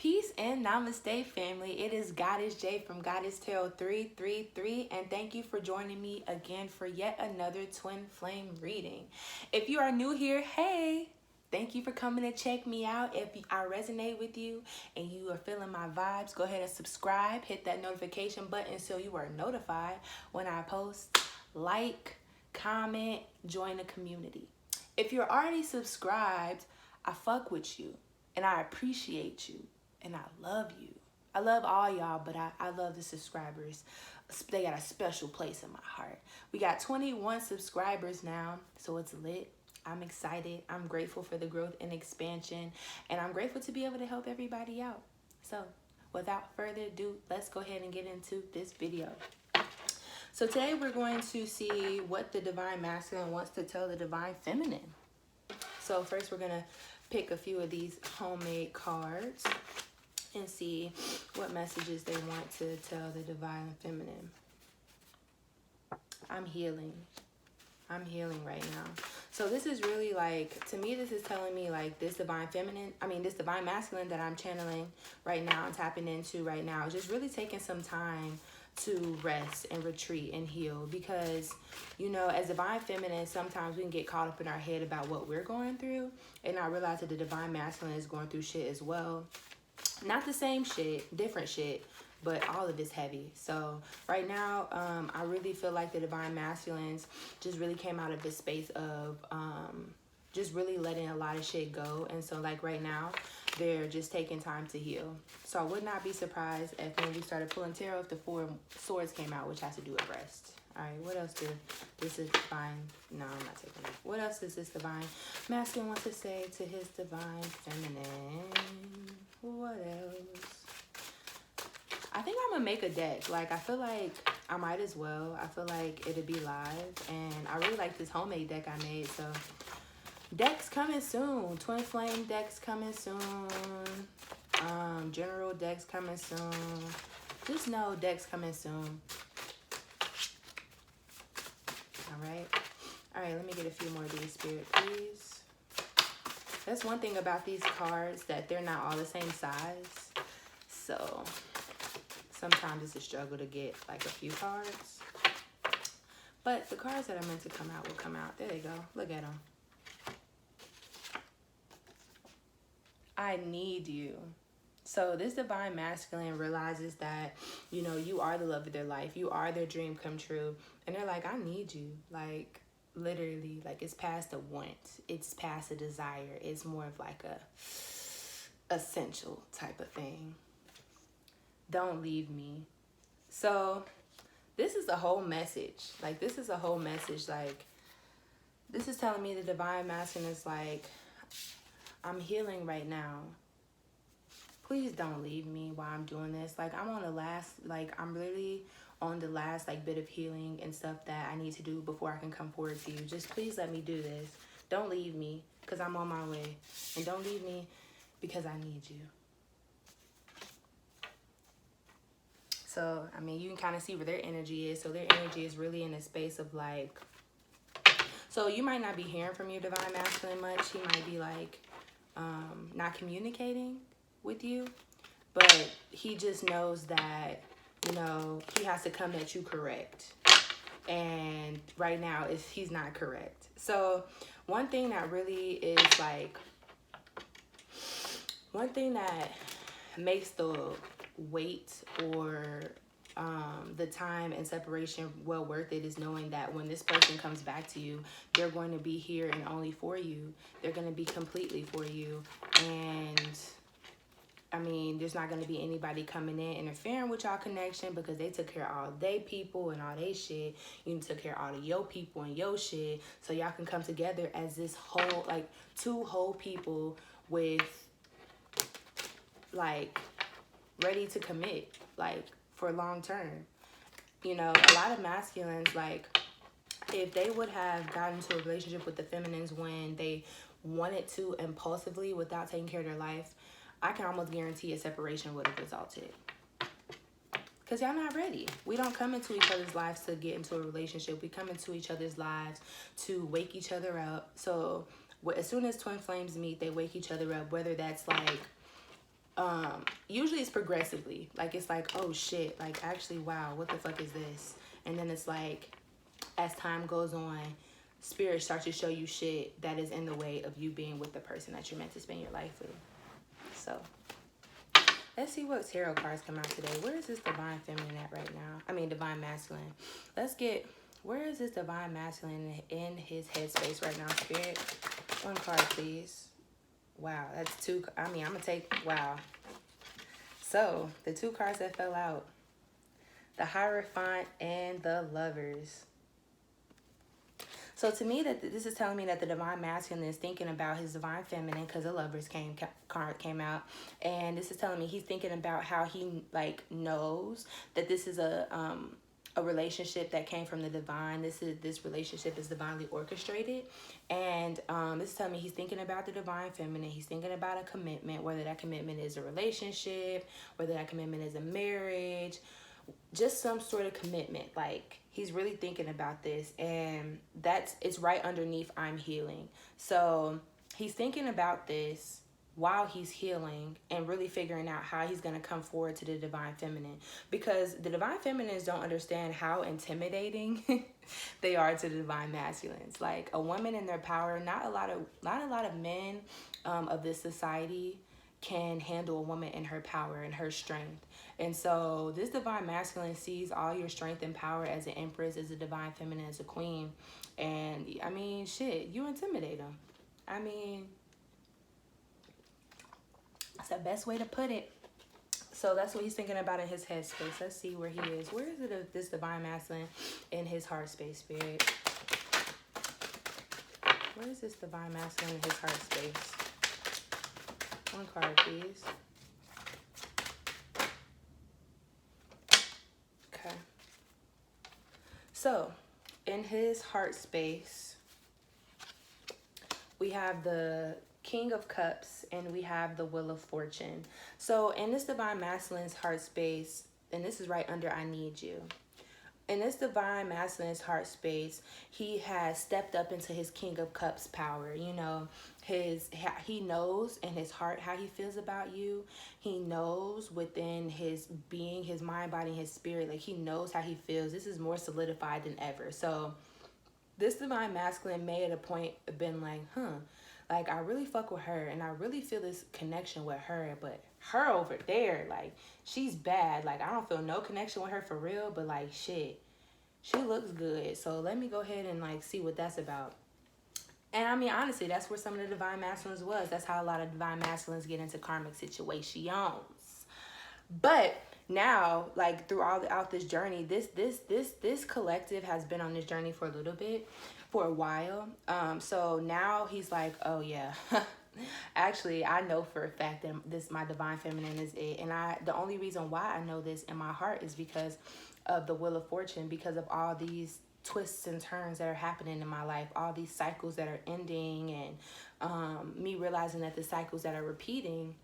Peace and Namaste, family. It is Goddess Jay from Goddess Tarot 333, and thank you for joining me again for yet another twin flame reading. If you are new here, hey, thank you for coming to check me out. If I resonate with you and you are feeling my vibes, go ahead and subscribe, hit that notification button so you are notified when I post, like, comment, join the community. If you're already subscribed, I fuck with you and I appreciate you. And I love you. I love all y'all, but I love the subscribers. They got a special place in my heart. We got 21 subscribers now, so it's lit. I'm excited. I'm grateful for the growth and expansion, and I'm grateful to be able to help everybody out. So without further ado, let's go ahead and get into this video. So today we're going to see what the Divine Masculine wants to tell the Divine Feminine. So first we're going to pick a few of these homemade cards and see what messages they want to tell the Divine Feminine. I'm healing. I'm healing right now. So this is really like, to me, this is telling me like this Divine Masculine that I'm channeling right now and tapping into right now is just really taking some time to rest and retreat and heal, because, you know, as Divine Feminine, sometimes we can get caught up in our head about what we're going through and not realize that the Divine Masculine is going through shit as well. Not the same shit, different shit, but all of it's heavy. So right now, I really feel like the Divine Masculines just really came out of this space of just really letting a lot of shit go. And so like right now, they're just taking time to heal. So I would not be surprised if when we started pulling tarot, if the Four of Swords came out, which has to do with rest. All right, what else did this is Divine? No, I'm not taking that. What else does this Divine Masculine want to say to his Divine Feminine? What else? I think I'm gonna make a deck. Like, I feel like I might as well. I feel like it'll be live, and I really like this homemade deck I made. So decks coming soon. Twin flame decks coming soon. General decks coming soon. Just know decks coming soon. All right, let me get a few more of these, Spirit, please. That's one thing about these cards, that they're not all the same size. So sometimes it's a struggle to get like a few cards. But the cards that are meant to come out will come out. There they go. Look at them. I need you. So this Divine Masculine realizes that, you know, you are the love of their life. You are their dream come true. And they're like, I need you. Like, literally, like, it's past a want. It's past a desire. It's more of like a essential type of thing. Don't leave me. So this is a whole message. Like, this is a whole message. Like, this is telling me the Divine Masculine is like, I'm healing right now. Please don't leave me while I'm doing this. Like, I'm on the last, like, I'm literally on the last, like, bit of healing and stuff that I need to do before I can come forward to you. Just please let me do this. Don't leave me, because I'm on my way. And don't leave me because I need you. So, I mean, you can kind of see where their energy is. So their energy is really in a space of, like, so you might not be hearing from your Divine Masculine much. He might be, like, not communicating with you, but he just knows that, you know, he has to come at you correct, and right now he's not correct. So one thing that really is like, one thing that makes the wait or the time and separation well worth it is knowing that when this person comes back to you, they're going to be here and only for you. They're going to be completely for you. And I mean, there's not going to be anybody coming in interfering with y'all connection, because they took care of all they people and all they shit. You took care of all of your people and your shit. So y'all can come together as this whole, like, two whole people with, like, ready to commit, like, for long term. You know, a lot of masculines, like, if they would have gotten into a relationship with the feminines when they wanted to impulsively without taking care of their life, I can almost guarantee a separation would have resulted. Because y'all not ready. We don't come into each other's lives to get into a relationship. We come into each other's lives to wake each other up. So as soon as twin flames meet, they wake each other up, whether that's like Usually it's progressively. Like, it's like, oh shit, like, actually, wow, what the fuck is this? And then it's like, as time goes on, spirit starts to show you shit that is in the way of you being with the person that you're meant to spend your life with. So let's see what tarot cards come out today. Where is this divine feminine at right now? I mean, divine masculine. Let's get, where is this divine masculine in his headspace right now, spirit? One card, please. Wow, that's two. I mean, I'm going to take, wow. So, the two cards that fell out. The Hierophant and the Lovers. So to me, that this is telling me that the divine masculine is thinking about his divine feminine, because the Lovers card came out, and this is telling me he's thinking about how he like knows that this is a relationship that came from the divine. This relationship is divinely orchestrated, and this is telling me he's thinking about the divine feminine. He's thinking about a commitment, whether that commitment is a relationship, whether that commitment is a marriage, just some sort of commitment. Like, he's really thinking about this, and it's right underneath I'm healing. So he's thinking about this while he's healing and really figuring out how he's going to come forward to the divine feminine, because the divine feminines don't understand how intimidating they are to the divine masculines. Like, a woman in their power, not a lot of men of this society can handle a woman in her power and her strength. And so this divine masculine sees all your strength and power as an empress, as a divine feminine, as a queen. And I mean, shit, you intimidate them. I mean, that's the best way to put it. So that's what he's thinking about in his headspace. Let's see where he is. Where is it, this divine masculine in his heart space, spirit? Where is this divine masculine in his heart space? One card, please. Okay. So, in his heart space, we have the King of Cups and we have the Wheel of Fortune. So, in this divine masculine's heart space, and this is right under I need you. In this divine masculine's heart space, he has stepped up into his King of Cups power. You know, he knows in his heart how he feels about you. He knows within his being, his mind, body, and his spirit, like, he knows how he feels. This is more solidified than ever. So this divine masculine may at a point have been like, like, I really fuck with her and I really feel this connection with her, but her over there, like, she's bad. Like, I don't feel no connection with her for real, but like, shit, she looks good. So let me go ahead and like see what that's about. And I mean, honestly, that's where some of the divine masculines was. That's how a lot of divine masculines get into karmic situations. But now, like, throughout this journey, this collective has been on this journey for a little bit, for a while. So now he's like, oh yeah, actually, I know for a fact that my divine feminine is it. And the only reason why I know this in my heart is because of the Wheel of Fortune, because of all these twists and turns that are happening in my life, all these cycles that are ending, and me realizing that the cycles that are repeating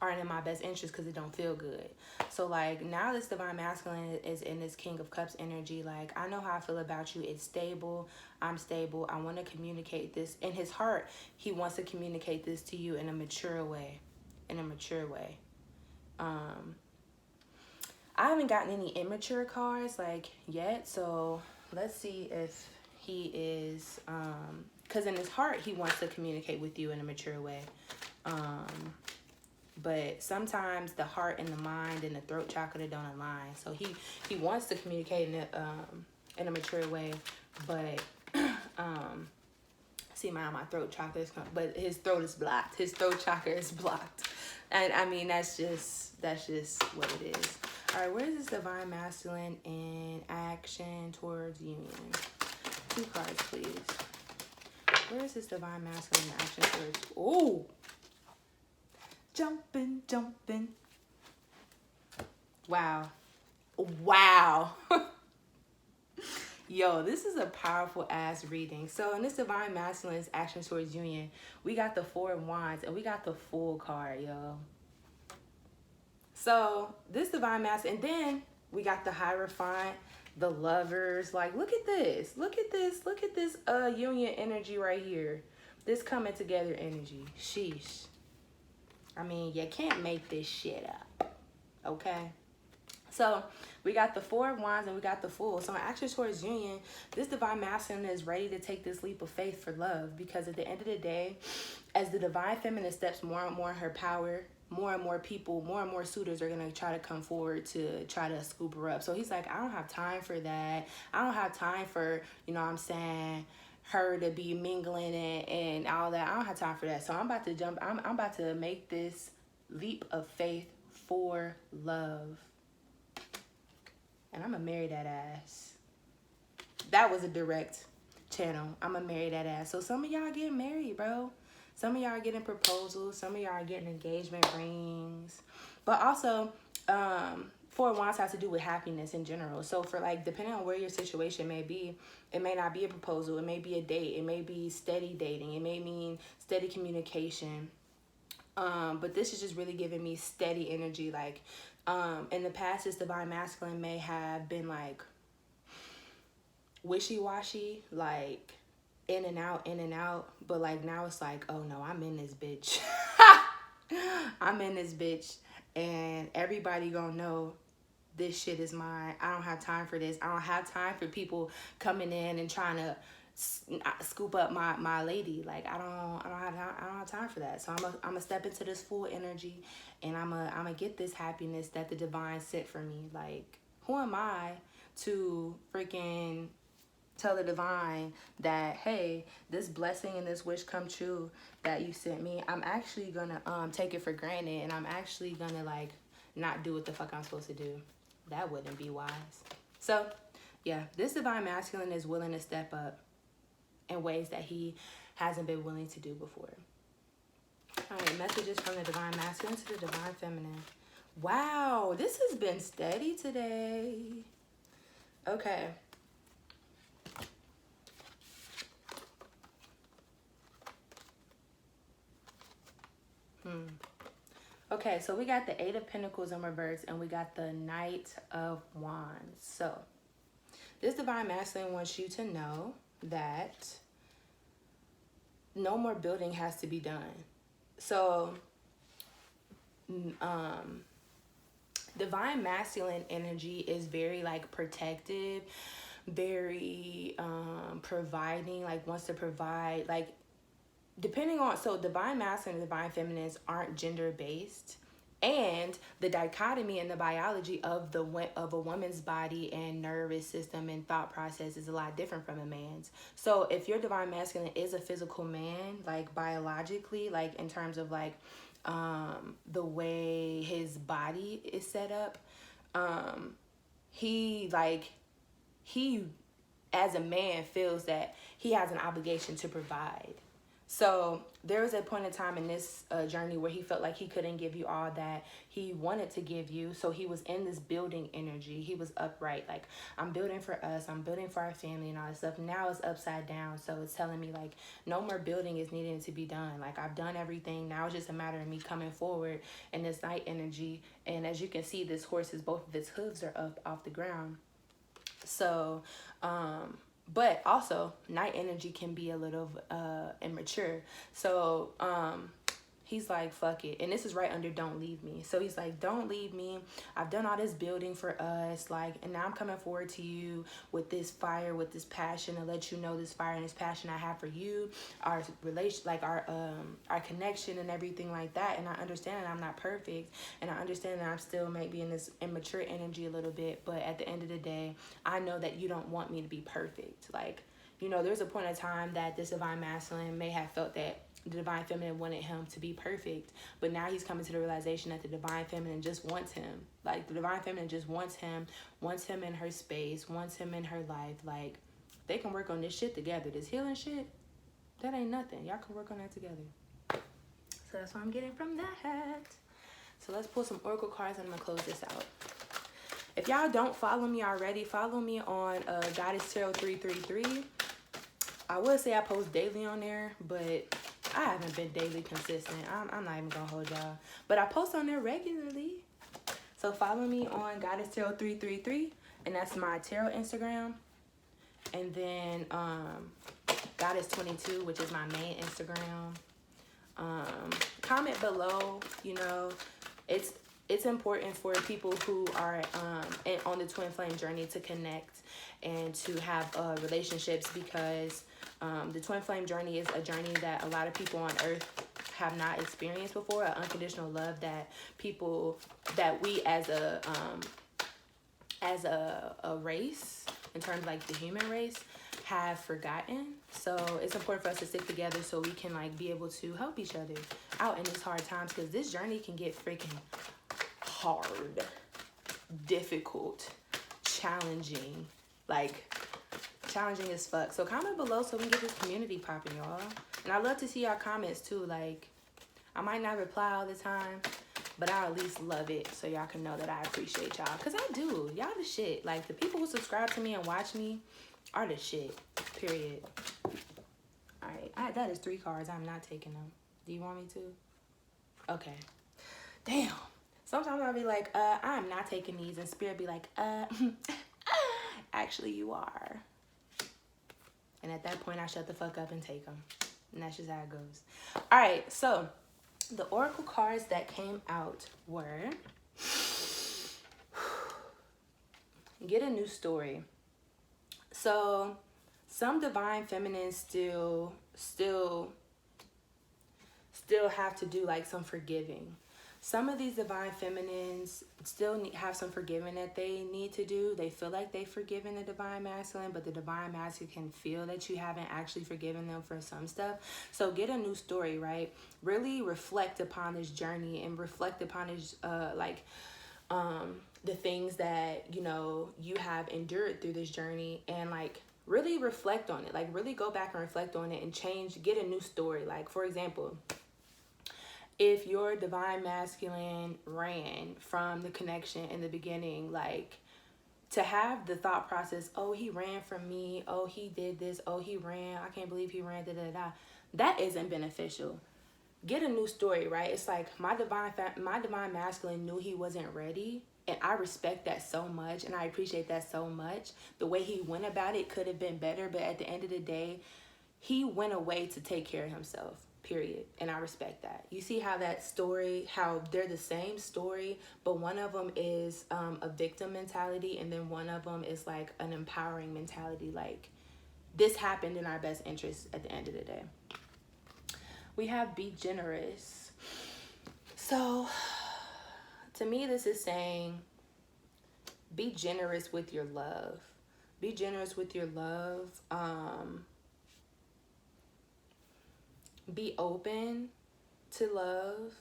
aren't in my best interest because it don't feel good. So like, now this divine masculine is in this King of Cups energy. Like, I know how I feel about you. It's stable. I'm stable. I want to communicate this. In his heart, he wants to communicate this to you in a mature way. I haven't gotten any immature cards like yet, so let's see if he is, because in his heart he wants to communicate with you in a mature way, but sometimes the heart and the mind and the throat chakra don't align. So he wants to communicate in a mature way, but see, my throat chakra is, but his throat is blocked. His throat chakra is blocked, and I mean, that's just what it is. All right, where is this divine masculine in action towards union? 2 cards, please. Where is this divine masculine in action towards? Oh, jumping. Wow. Yo, this is a powerful ass reading. So in this divine masculine's action towards union, we got the 4 of Wands and we got the Fool card, yo. So this divine masculine, and then we got the Hierophant, the Lovers. Like, look at this union energy right here. This coming together energy. Sheesh. I mean, you can't make this shit up, okay? So we got the Four of Wands and we got the Fool. So in Action towards union, this divine masculine is ready to take this leap of faith for love, because at the end of the day, as the divine feminine steps more and more in her power, more and more people, more and more suitors are going to try to come forward to try to scoop her up. So he's like, I don't have time for that. I don't have time for, you know what I'm saying, her to be mingling and all that. I don't have time for that. So I'm about to jump. I'm about to make this leap of faith for love. And I'm going to marry that ass. That was a direct channel. I'm going to marry that ass. So some of y'all getting married, bro. Some of y'all are getting proposals. Some of y'all are getting engagement rings. But also, Four of Wands has to do with happiness in general. So for like, depending on where your situation may be, it may not be a proposal. It may be a date. It may be steady dating. It may mean steady communication. But this is just really giving me steady energy. Like, in the past, this divine masculine may have been like wishy-washy, like in and out, but like now it's like, oh no, I'm in this bitch. I'm in this bitch, and everybody gonna know this shit is mine. I don't have time for this. I don't have time for people coming in and trying to scoop up my lady. Like, I don't have time for that. So I'm gonna step into this full energy, and I'm gonna get this happiness that the divine sent for me. Like, who am I to freaking tell the divine that, hey, this blessing and this wish come true that you sent me, I'm actually gonna take it for granted, and I'm actually gonna like not do what the fuck I'm supposed to do. That wouldn't be wise. So yeah, this divine masculine is willing to step up in ways that he hasn't been willing to do before. All right, messages from the divine masculine to the divine feminine. Wow, this has been steady today. Okay. Okay, so we got the Eight of Pentacles in reverse, and we got the Knight of Wands. So this divine masculine wants you to know that no more building has to be done. So divine masculine energy is very like protective, very providing, like wants to provide, like depending on, so divine masculine and divine feminines aren't gender based, and the dichotomy in the biology of a woman's body and nervous system and thought process is a lot different from a man's. So if your divine masculine is a physical man, like biologically, like in terms of like the way his body is set up, he as a man feels that he has an obligation to provide. So there was a point in time in this journey where he felt like he couldn't give you all that he wanted to give you. So he was in this building energy. He was upright, like, I'm building for us, I'm building for our family and all this stuff. Now it's upside down. So it's telling me like no more building is needing to be done. Like, I've done everything. Now it's just a matter of me coming forward in this night energy. And as you can see, this horse is, both of its hooves are up off the ground. So but also night energy can be a little immature. So he's like, fuck it. And this is right under don't leave me. So he's like, don't leave me. I've done all this building for us, like, and now I'm coming forward to you with this fire, with this passion, to let you know this fire and this passion I have for you, our relation, like our connection and everything like that. And I understand that I'm not perfect, and I understand that I'm still maybe in this immature energy a little bit, but at the end of the day, I know that you don't want me to be perfect. Like, you know, there's a point in time that this divine masculine may have felt that the divine feminine wanted him to be perfect, but now he's coming to the realization that the divine feminine just wants him. Like, the divine feminine just wants him in her space, wants him in her life. Like, they can work on this shit together. This healing shit, that ain't nothing. Y'all can work on that together. So that's what I'm getting from that. So let's pull some oracle cards, and I'm gonna close this out. If y'all don't follow me already, follow me on Goddess Tarot 333. I would say I post daily on there, but I haven't been daily consistent. I'm not even gonna hold y'all, but I post on there regularly. So follow me on Goddess Tarot 333, and that's my tarot Instagram. And then Goddess 22, which is my main Instagram. Comment below. You know, it's important for people who are on the twin flame journey to connect and to have relationships, because the twin flame journey is a journey that a lot of people on earth have not experienced before. An unconditional love that we as a race, in terms of like the human race, have forgotten. So it's important for us to stick together so we can like be able to help each other out in these hard times, because this journey can get freaking hard, difficult, challenging, like challenging as fuck. So comment below so we can get this community popping, y'all. And I love to see y'all comments too. Like, I might not reply all the time, but I at least love it so y'all can know that I appreciate y'all, because I do. Y'all the shit. Like, the people who subscribe to me and watch me are the shit, period. All right, that is 3 cards. I'm not taking them. Do you want me to? Okay. Damn. Sometimes I'll be like, I'm not taking these, and Spirit be like, actually you are. And at that point, I shut the fuck up and take them. And that's just how it goes. All right, so the oracle cards that came out were get a new story. So some divine feminines still have to do like some forgiving. Some of these divine feminines still have some forgiving that they need to do. They feel like they've forgiven the divine masculine, but the divine masculine can feel that you haven't actually forgiven them for some stuff. So get a new story, right? Really reflect upon this journey and reflect upon this, the things that, you know, you have endured through this journey, and like really reflect on it. Like really go back and reflect on it and change, get a new story. Like, for example, if your divine masculine ran from the connection in the beginning, like to have the thought process, oh, he ran from me, oh, he did this, oh, he ran, I can't believe he ran, that isn't beneficial. Get a new story, right? It's like my divine masculine knew he wasn't ready, and I respect that so much, and I appreciate that so much. The way he went about it could have been better, but at the end of the day, he went away to take care of himself. Period. And I respect that. You see how that story, how they're the same story, but one of them is a victim mentality, and then one of them is like an empowering mentality. Like, this happened in our best interest at the end of the day. We have be generous. So to me, this is saying be generous with your love. Be generous with your love. Be open to love.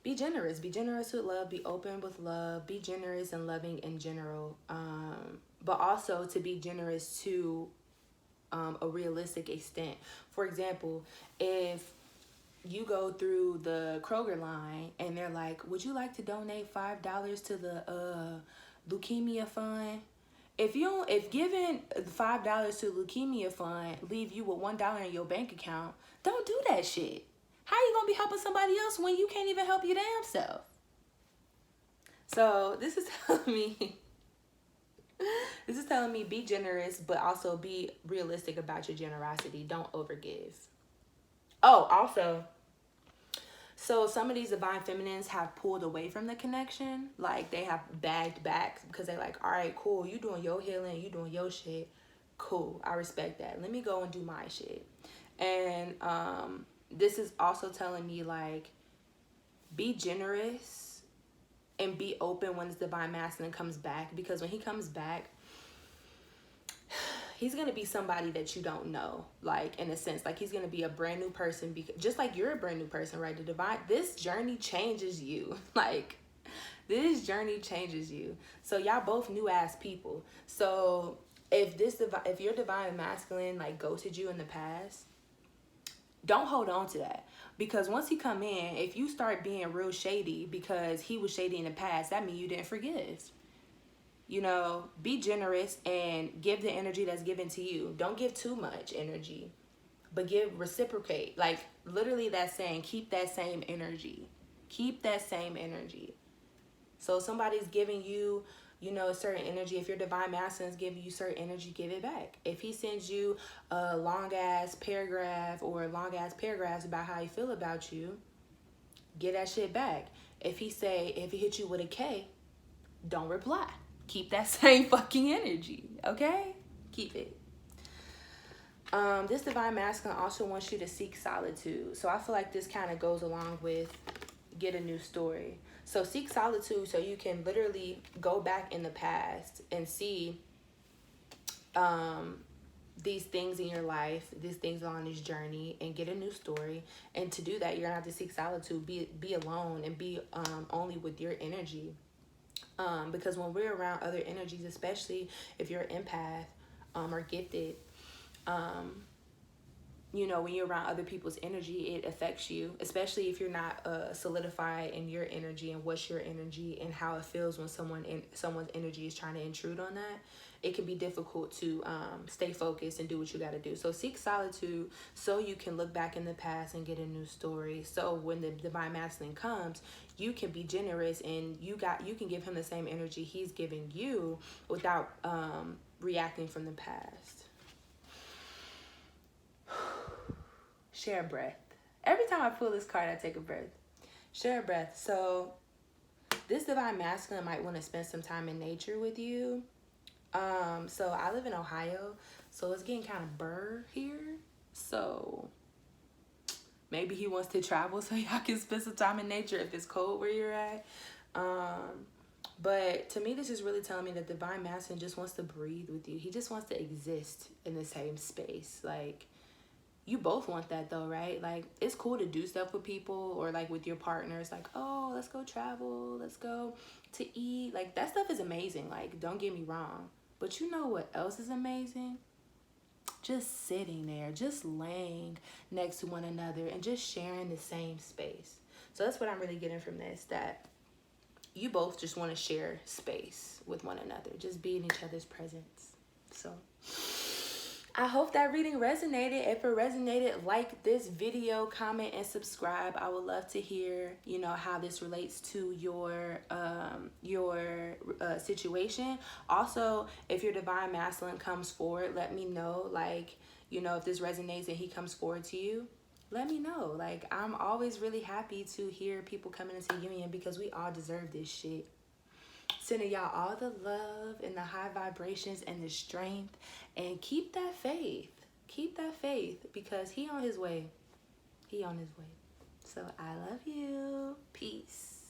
Be generous. Be generous with love. Be open with love. Be generous and loving in general. But also to be generous to a realistic extent. For example, if you go through the Kroger line and they're like, would you like to donate $5 to the leukemia fund? If giving $5 to leukemia fund leave you with $1 in your bank account, don't do that shit. How you gonna be helping somebody else when you can't even help your damn self? So this is telling me be generous, but also be realistic about your generosity. Don't overgive. Oh, also, so some of these divine feminines have pulled away from the connection. Like, they have bagged back because they're like, all right, cool, you doing your healing, you doing your shit. Cool, I respect that. Let me go and do my shit. And this is also telling me, like, be generous and be open when this divine masculine comes back. Because when he comes back, he's going to be somebody that you don't know, like, in a sense. Like, he's going to be a brand new person, just like you're a brand new person, right? This journey changes you. Like, this journey changes you. So y'all both new ass people. So if your divine masculine, like, ghosted you in the past, don't hold on to that. Because once he come in, if you start being real shady because he was shady in the past, that means you didn't forgive. You know, be generous and give the energy that's given to you. Don't give too much energy, but reciprocate. Like, literally that's saying keep that same energy. Keep that same energy. So somebody's giving you you know, a certain energy. If your divine masculine is giving you certain energy, give it back. If he sends you a long ass paragraph or long ass paragraphs about how he feel about you, get that shit back. If he hit you with a K, don't reply. Keep that same fucking energy, okay? Keep it. This divine masculine also wants you to seek solitude. So I feel like this kind of goes along with get a new story. So seek solitude so you can literally go back in the past and see these things in your life, these things on this journey, and get a new story. And to do that, you're gonna have to seek solitude, be alone, and be only with your energy. Because when we're around other energies, especially if you're an empath or gifted, you know, when you're around other people's energy, it affects you, especially if you're not solidified in your energy and what's your energy and how it feels when someone's energy is trying to intrude on that. It can be difficult to stay focused and do what you got to do. So seek solitude so you can look back in the past and get a new story. So when the divine masculine comes, you can be generous and you can give him the same energy he's giving you without reacting from the past. Share a breath. Every time I pull this card, I take a breath. Share a breath. So this divine masculine might want to spend some time in nature with you. So I live in Ohio, so it's getting kind of burr here. So maybe he wants to travel so y'all can spend some time in nature if it's cold where you're at. But to me, this is really telling me that the divine masculine just wants to breathe with you. He just wants to exist in the same space. Like, you both want that though, right? Like, it's cool to do stuff with people or like with your partners. Like, oh, let's go travel. Let's go to eat. Like, that stuff is amazing. Like, don't get me wrong. But you know what else is amazing? Just sitting there, just laying next to one another and just sharing the same space. So that's what I'm really getting from this, that you both just want to share space with one another. Just be in each other's presence. So I hope that reading resonated. If it resonated, like this video, comment, and subscribe. I would love to hear, you know, how this relates to your situation. Also, if your divine masculine comes forward, let me know. Like, you know, if this resonates and he comes forward to you, let me know. Like, I'm always really happy to hear people coming into union because we all deserve this shit. Sending y'all all the love and the high vibrations and the strength, and keep that faith. Keep that faith because he on his way. He on his way. So I love you. Peace.